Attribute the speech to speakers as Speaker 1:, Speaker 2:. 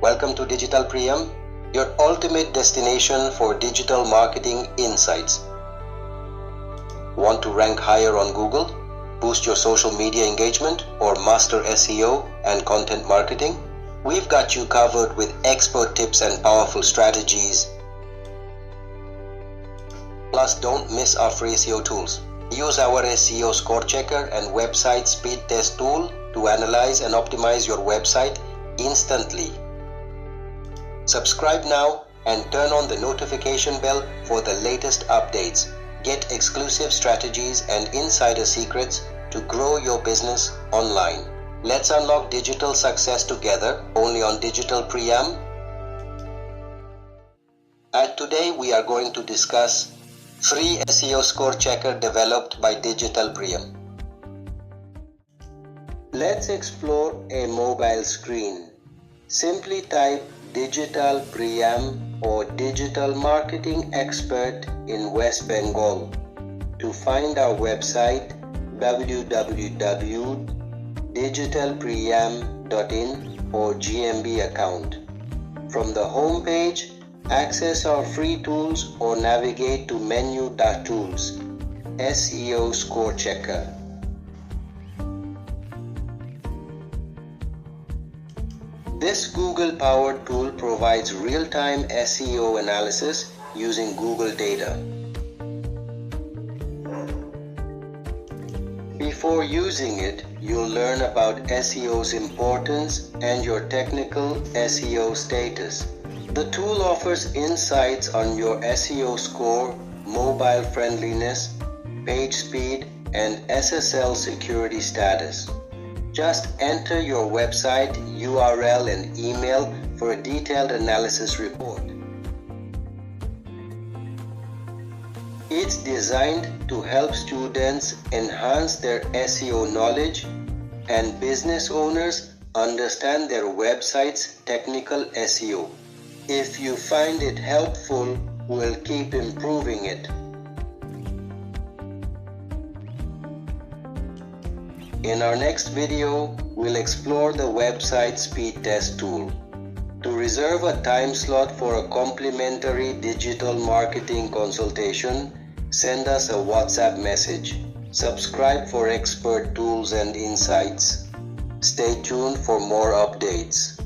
Speaker 1: Welcome to Digital Preeyam, your ultimate destination for digital marketing insights. Want to rank higher on Google, boost your social media engagement, or master SEO and content marketing? We've got you covered with expert tips and powerful strategies. Plus, don't miss our free SEO tools. Use our SEO Score checker and website speed test tool to analyze and optimize your website instantly. Subscribe now and turn on the notification bell for the latest updates. Get exclusive strategies and insider secrets to grow your business online. Let's unlock digital success together only on Digital Preeyam. And today we are going to discuss free SEO Score checker developed by Digital Preeyam. Let's explore a mobile screen. Simply type Digital Preeyam or Digital Marketing Expert in West Bengal to find our website www.digitalpreeyam.in or GMB account. From the home page, access our free tools or navigate to menu.tools, SEO Score Checker. This Google-powered tool provides real-time SEO analysis using Google data. Before using it, you'll learn about SEO's importance and your technical SEO status. The tool offers insights on your SEO score, mobile friendliness, page speed, and SSL Security Status. Just enter your website URL and email for a detailed analysis report. It's designed to help students enhance their SEO knowledge and business owners understand their website's technical SEO. If you find it helpful, we'll keep improving it. In our next video, we'll explore the website speed test tool. To reserve a time slot for a complimentary digital marketing consultation, send us a WhatsApp message. Subscribe for expert tools and insights. Stay tuned for more updates.